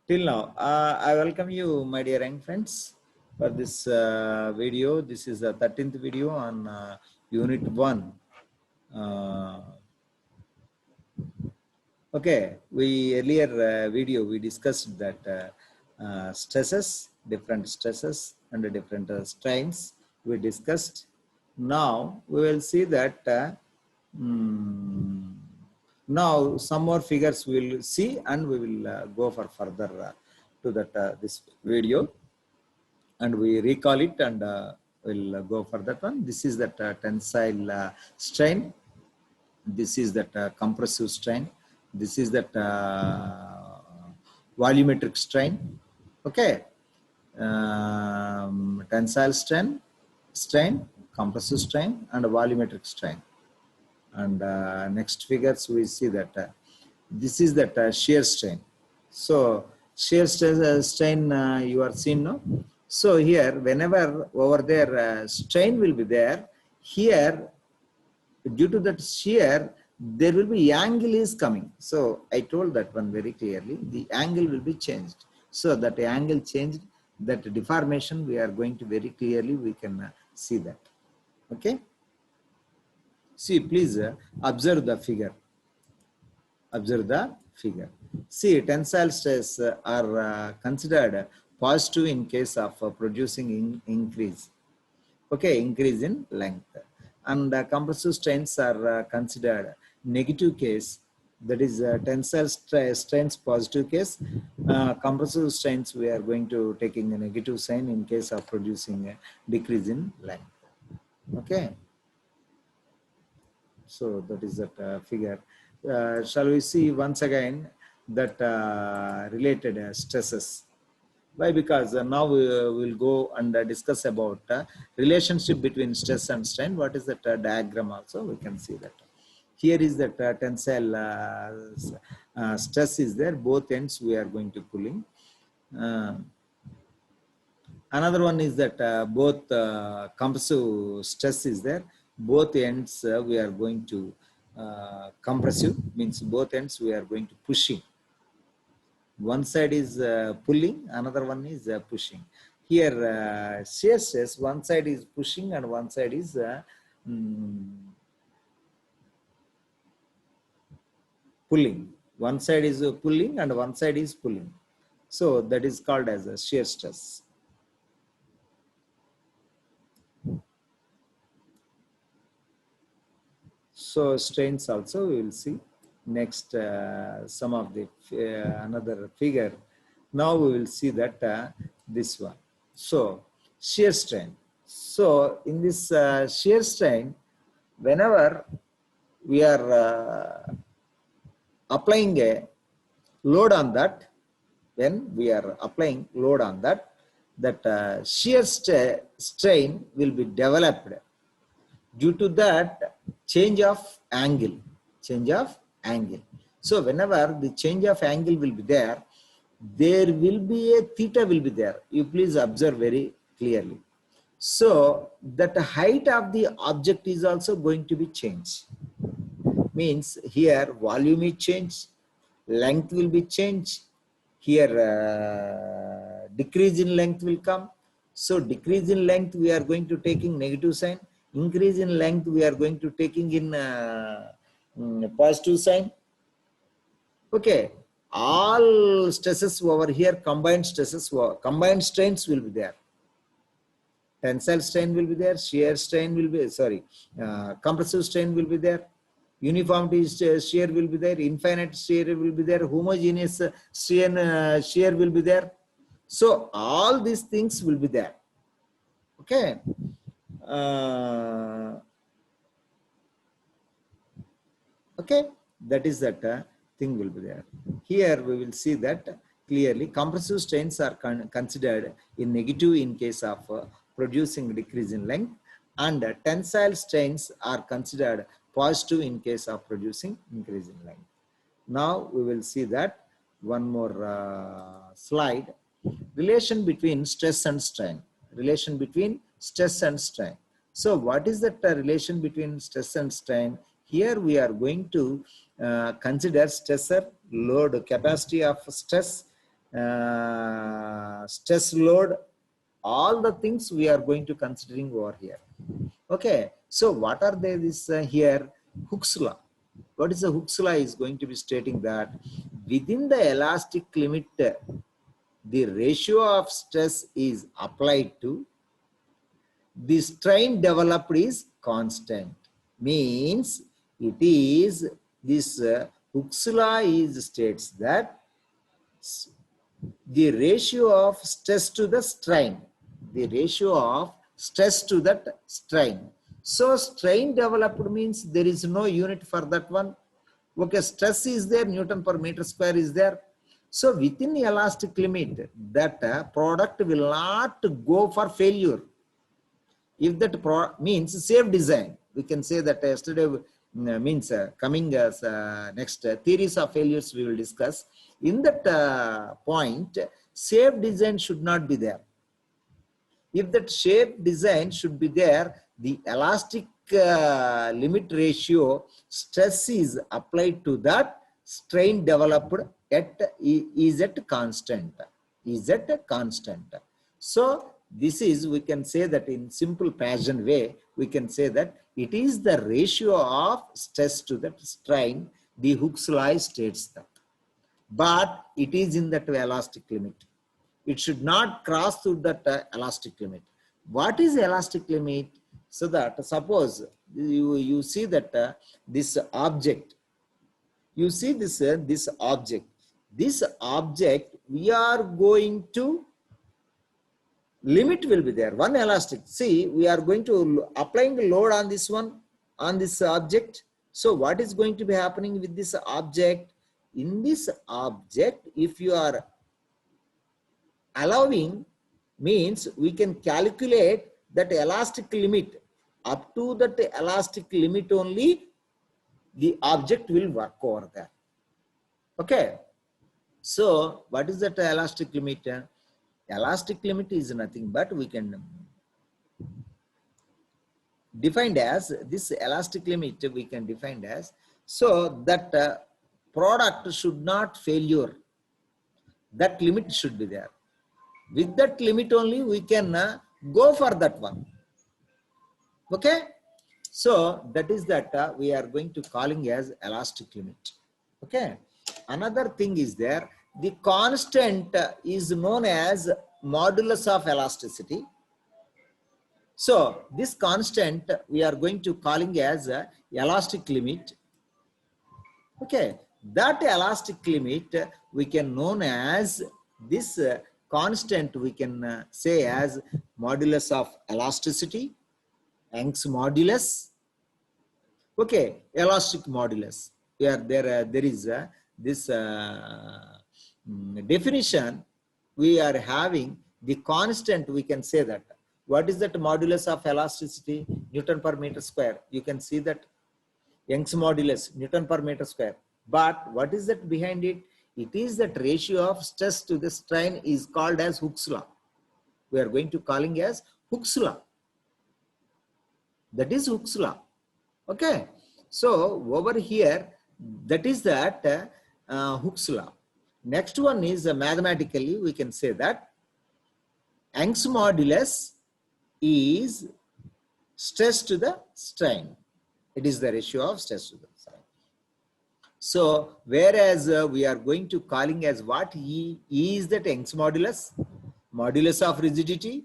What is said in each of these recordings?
Till now, I welcome you, my dear young friends, for this video. This is the 13th video on Unit 1. Uh, okay, we earlier video we discussed that stresses, different stresses and different strains we discussed. Now we will see that mm, now some more figures we will see and we will go for further to that this video and we recall it and we'll go for that one. This is that tensile strain. This is that compressive strain. This is that volumetric strain. Okay. Tensile strain, compressive strain, and volumetric strain. And next figures we see that this is that shear strain. So shear strain you are seen, no? So here whenever over there strain will be there, here due to that shear there will be angle is coming. So I told that one very clearly, the angle will be changed. So that angle changed, that deformation we are going to very clearly we can see that. Okay. See, please observe the figure. Observe the figure. See, tensile stress are considered positive in case of producing increase. Okay, increase in length. And compressive strains are considered negative case. That is tensile strains positive case. Compressive strains we are going to taking a negative sign in case of producing a decrease in length. Okay. So that is that figure. Shall we see once again that related stresses? Why? Because now we will go and discuss about relationship between stress and strain. What is that diagram also? We can see that. Here is that tensile stress is there. Both ends we are going to pulling. Another one is that both compressive stress is there. Both ends we are going to compressive, means both ends we are going to pushing. One side is pulling, another one is pushing. Here shear stress, one side is pushing and one side is pulling. One side is pulling and one side is pulling. So that is called as a shear stress. So strains also we will see next some of the another figure. Now we will see that this one. So shear strain. So in this shear strain, whenever we are applying a load on that, when we are applying load on that, that shear strain will be developed due to that change of angle. So whenever the change of angle will be there, there will be a theta will be there. You please observe very clearly. So that the height of the object is also going to be changed. Means here volume is changed, length will be changed. Here decrease in length will come. So decrease in length we are going to taking negative sign. Increase in length we are going to taking in positive sign. Okay, all stresses over here, combined stresses, combined strains will be there. Tensile strain will be there, shear strain will be, compressive strain will be there, uniformity shear will be there, infinite shear will be there, homogeneous shear will be there. So all these things will be there. Okay. Okay, that is that thing will be there. Here we will see that clearly compressive strains are considered in negative in case of producing decrease in length, and tensile strains are considered positive in case of producing increase in length. Now we will see that one more slide. Relation between stress and strain. Relation between stress and strain. So what is that relation between stress and strain? Here we are going to consider stressor, load, capacity of stress, stress load, all the things we are going to considering over here. Okay, so what are they this here? Hooke's law. What is the Hooke's law is going to be stating that within the elastic limit, the ratio of stress is applied to the strain developed is constant. Means it is this Hooke's law is states that the ratio of stress to the strain, the ratio of stress to that strain. So strain developed means there is no unit for that one. Okay, stress is there, Newton per meter square is there. So within the elastic limit, that product will not go for failure. If that means safe design, we can say that yesterday means coming as next theories of failures we will discuss. In that point, safe design should not be there. If that safe design should be there, the elastic limit ratio stress is applied to that strain developed is at constant. Is at constant. So this is, we can say that in simple fashion way, we can say that it is the ratio of stress to that strain. The Hooke's law states that. But it is in that elastic limit. It should not cross through that elastic limit. What is elastic limit? So that suppose you see that this object, you see this object. This object we are going to limit will be there. One elastic. See, we are going to applying the load on this one, on this object. So what is going to be happening with this object? In this object, if you are allowing, means we can calculate that elastic limit. Up to that elastic limit only, the object will work over there. Okay. So what is that elastic limit? Elastic limit is nothing but we can define as this elastic limit, we can define as, so that product should not failure. That limit should be there. With that limit only we can go for that one. Okay. So that is that we are going to calling as elastic limit. Okay. Another thing is there, the constant is known as modulus of elasticity. So this constant we are going to calling as elastic limit. Okay, that elastic limit we can known as this constant we can say as modulus of elasticity, Young's modulus. Okay, elastic modulus. Where there is this definition, we are having the constant, we can say that. What is that modulus of elasticity? Newton per meter square. You can see that Young's modulus, Newton per meter square. But what is that behind it? It is that ratio of stress to the strain is called as Hooke's law. We are going to calling as Hooke's law. That is Hooke's law. Okay. So over here, that is that Hooke's law. Next one is mathematically, we can say that Young's modulus is stress to the strain. It is the ratio of stress to the strain. So whereas we are going to calling as what? E is that Young's modulus, modulus of rigidity,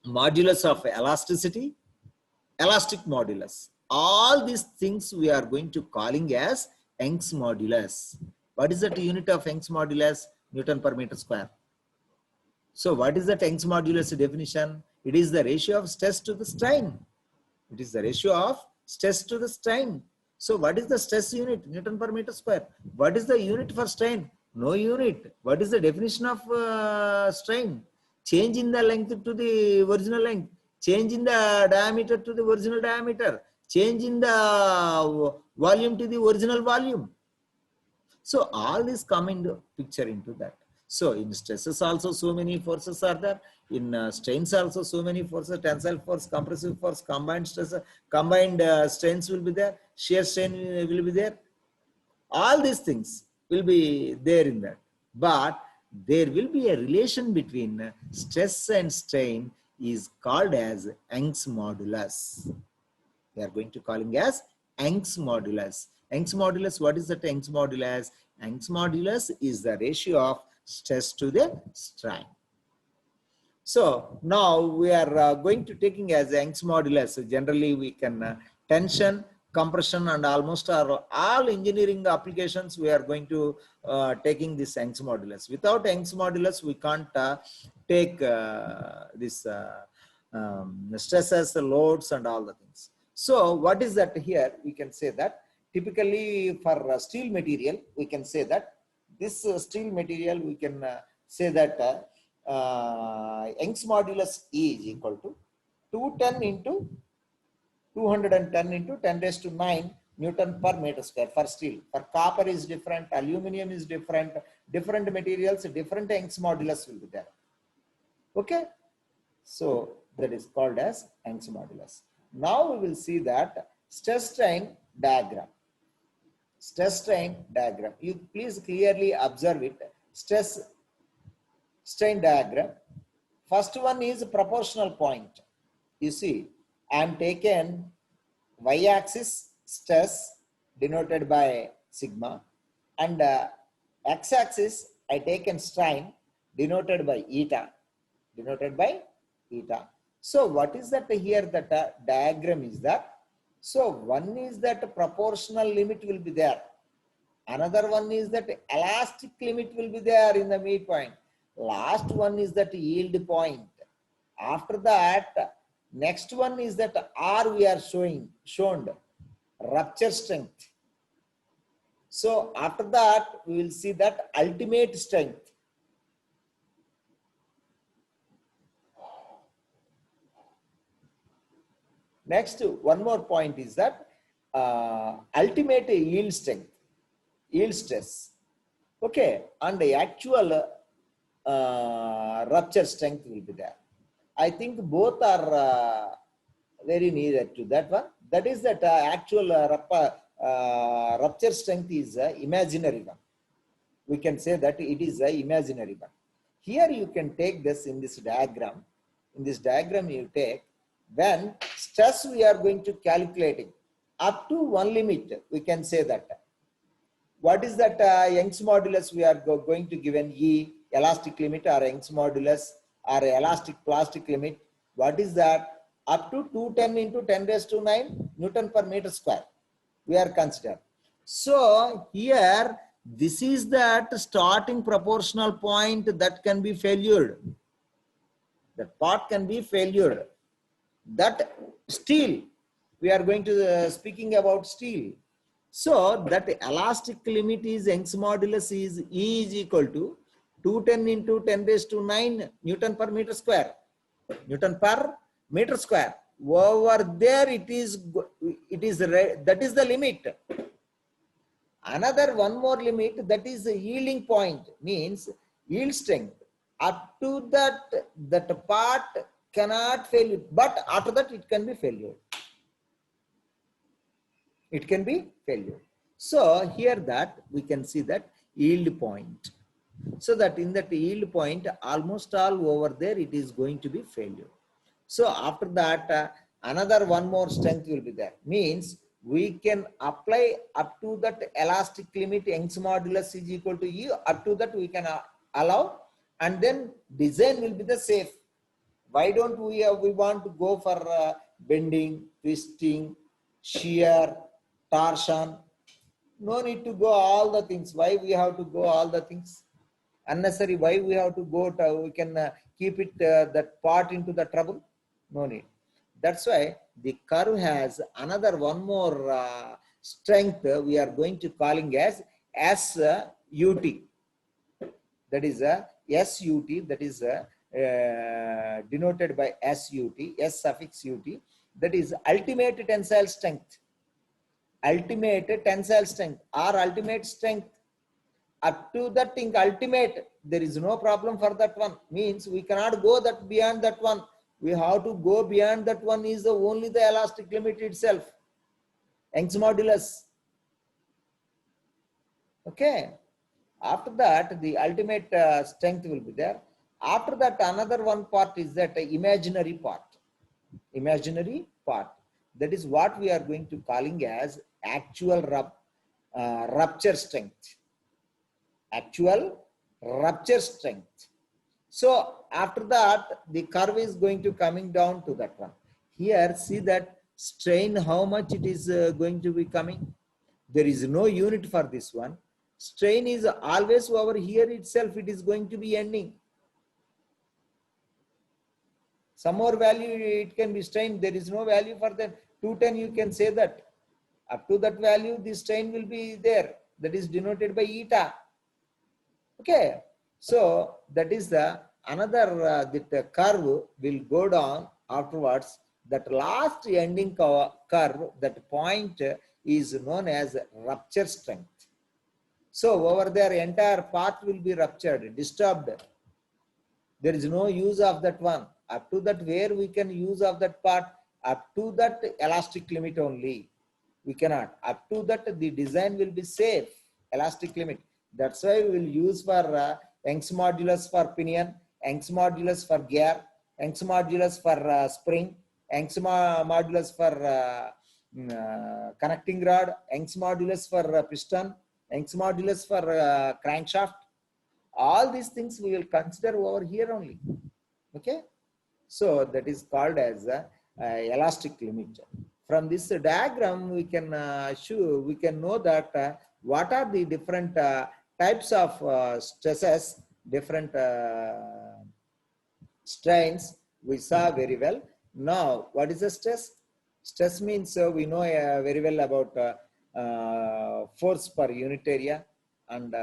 modulus of elasticity, elastic modulus. All these things we are going to calling as Young's modulus. What is that unit of Young's modulus? Newton per meter square. So what is the Young's modulus definition? It is the ratio of stress to the strain. It is the ratio of stress to the strain. So what is the stress unit? Newton per meter square. What is the unit for strain? No unit. What is the definition of strain? Change in the length to the original length. Change in the diameter to the original diameter. Change in the volume to the original volume. So all this come into picture into that. So in stresses also so many forces are there. In strains also so many forces, tensile force, compressive force, combined stress, combined strains will be there, shear strain will be there. All these things will be there in that. but there will be a relation between stress and strain is called as Young's modulus. We are going to calling as Young's modulus. Young's modulus, what is that Young's modulus? Young's modulus is the ratio of stress to the strain. So now we are going to taking as Young's modulus. So generally we can tension, compression, and almost all engineering applications we are going to taking this Young's modulus. Without Young's modulus, we can't take this stresses, loads, and all the things. So what is that here? We can say that typically for steel material, we can say that this steel material, we can say that Young's modulus is equal to 210 into 210 into 10 raised to 9 Newton per meter square for steel. For copper is different, aluminum is different, different materials, different Young's modulus will be there. Okay, so that is called as Young's modulus. Now we will see that stress strain diagram. Stress strain diagram. You please clearly observe it. Stress strain diagram. First one is proportional point. You see, I am taken y-axis stress denoted by sigma, and x-axis I taken strain denoted by eta. So what is that here? That diagram is that. So one is that proportional limit will be there. Another one is that elastic limit will be there in the midpoint. Last one is that yield point. After that, next one is that R we are shown rupture strength. So after that, we will see that ultimate strength. Next, one more point is that ultimate yield strength, yield stress. Okay, and the actual rupture strength will be there. I think both are very near to that one. That is that actual rupture strength is imaginary one. We can say that it is imaginary one. Here you can take this in this diagram. In this diagram you take when stress we are going to calculating up to one limit, we can say that. What is that Young's modulus we are going to give an E, elastic limit, or Young's modulus or elastic plastic limit? What is that? Up to 210 into 10 raised to 9 Newton per meter square we are considering. So here this is that starting proportional point that can be failured. That part can be failured. That steel, we are going to speaking about steel. So that elastic limit is Young's modulus is E is equal to 210 into 10 raised to 9 Newton per meter square. Newton per meter square. Over there that is the limit. Another one more limit, that is the yielding point, means yield strength. Up to that part cannot fail, but after that it can be failure. It can be failure. So here that we can see that yield point. So that in that yield point, almost all over there it is going to be failure. So after that, another one more strength will be there. Means we can apply up to that elastic limit, Young's modulus is equal to E. Up to that we can allow, and then design will be the safe. Why don't we want to go for bending, twisting, shear, torsion? No need to go all the things. Why we have to go all the things? Unnecessary. Why we have to go to, we can keep it that part into the trouble? No need. That's why the curve has another one more strength we are going to calling as SUT. That is SUT, that is denoted by SUT, S suffix UT, that is ultimate tensile strength. Ultimate tensile strength or ultimate strength. Up to that thing ultimate, there is no problem for that one. Means we cannot go that beyond that one. We have to go beyond that one is only the elastic limit itself. Young's modulus. Okay. After that, the ultimate strength will be there. After that, another one part is that imaginary part. Imaginary part. That is what we are going to calling as actual rupture strength. Actual rupture strength. So after that, the curve is going to coming down to that one. Here, see that strain, how much it is going to be coming. There is no unit for this one. Strain is always over here itself. It is going to be ending. Some more value it can be strain. There is no value for that. 210 you can say that. Up to that value, the strain will be there. That is denoted by eta. Okay, so that is the another that curve will go down afterwards. That last ending curve, that point is known as rupture strength. So over there, entire path will be ruptured, disturbed. There is no use of that one. Up to that where we can use of that part, up to that elastic limit only. We cannot. Up to that the design will be safe, elastic limit. That's why we will use for Young's modulus for pinion, Young's modulus for gear, Young's modulus for spring, Young's modulus for connecting rod, Young's modulus for piston, Young's modulus for crankshaft. All these things we will consider over here only. Okay, so that is called as elastic limit. From this diagram, we can we can know that what are the different types of stresses, different strains. We saw very well. Now, what is the stress? Stress means we know very well about force per unit area, and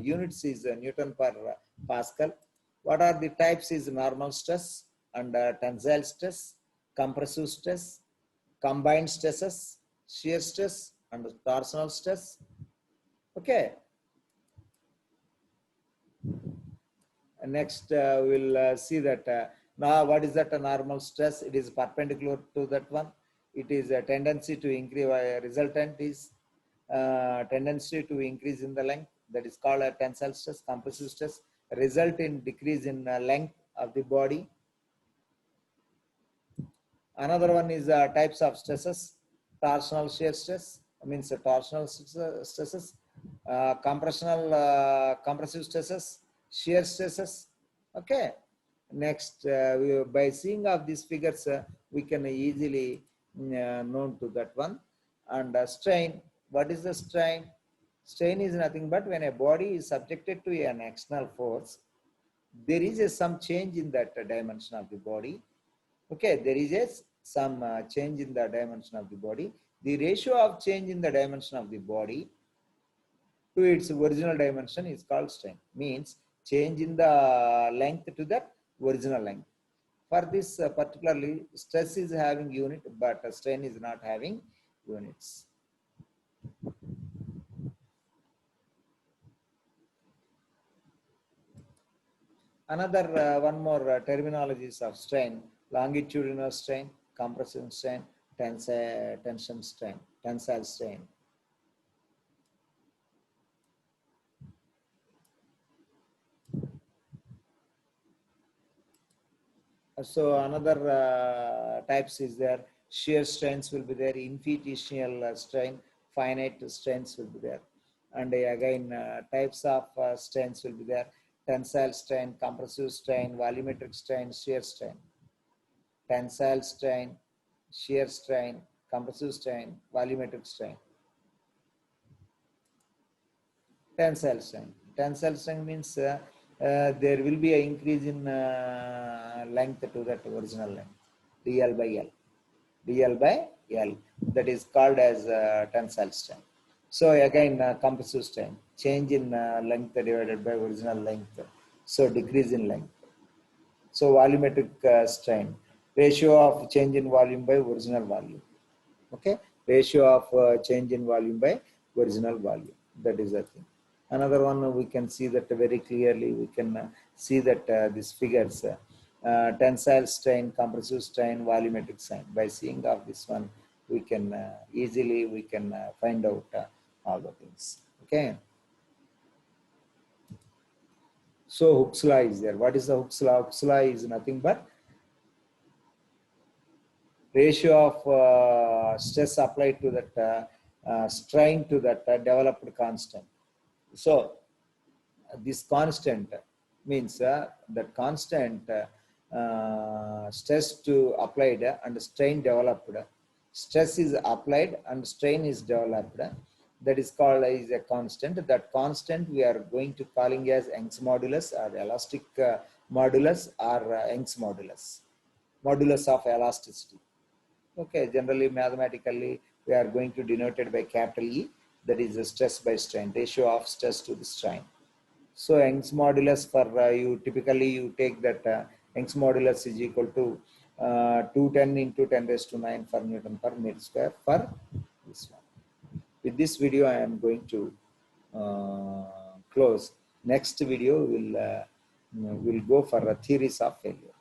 units is Newton per Pascal. What are the types is normal stress and tensile stress, compressive stress, combined stresses, shear stress, and torsional stress. Okay. Next, we'll see that now what is that a normal stress? It is perpendicular to that one. It is a tendency to increase, resultant is tendency to increase in the length. That is called a tensile stress. Compressive stress result in decrease in length of the body. Another one is types of stresses. Torsional shear stress means torsional stresses, compressive stresses, shear stresses. Okay. Next, by seeing of these figures, we can easily known to that one. And strain. What is the strain? Strain is nothing but when a body is subjected to an external force, there is some change in that dimension of the body. Okay, there is some change in the dimension of the body. The ratio of change in the dimension of the body to its original dimension is called strain. Means change in the length to the original length. For this particularly, stress is having unit, but strain is not having units. Another one more terminologies of strain: longitudinal strain, compressive strain, tension strain, tensile strain. So another types is there. Shear strains will be there. Infinitesimal strain, finite strains will be there. And again, types of strains will be there. Tensile strain, compressive strain, volumetric strain, shear strain. Tensile strain, shear strain, compressive strain, volumetric strain. Tensile strain. Tensile strain means there will be an increase in length to that original length, dl by L. dl by L. That is called as tensile strain. So again, compressive strain, change in length divided by original length. So decrease in length. So volumetric strain, ratio of change in volume by original volume. Okay, ratio of change in volume by original volume. That is the thing. Another one we can see that very clearly. We can see that these figures, tensile strain, compressive strain, volumetric strain. By seeing of this one, we can easily find out all the things. Okay. So Hooke's law is there. What is the Hooke's law? Hooke's law is nothing but ratio of stress applied to that strain to that developed constant. So this constant means that constant stress to applied and strain developed. Stress is applied and strain is developed. That is called as a constant. That constant we are going to calling as Young's modulus or elastic modulus or Young's modulus, modulus of elasticity. Okay, generally mathematically we are going to denote it by capital E, that is the stress by strain, ratio of stress to the strain. So Young's modulus for you typically you take that Young's modulus is equal to 210 into 10 raised to 9 for Newton per meter square for this one. With this video I am going to close. Next video will go for theories of failure.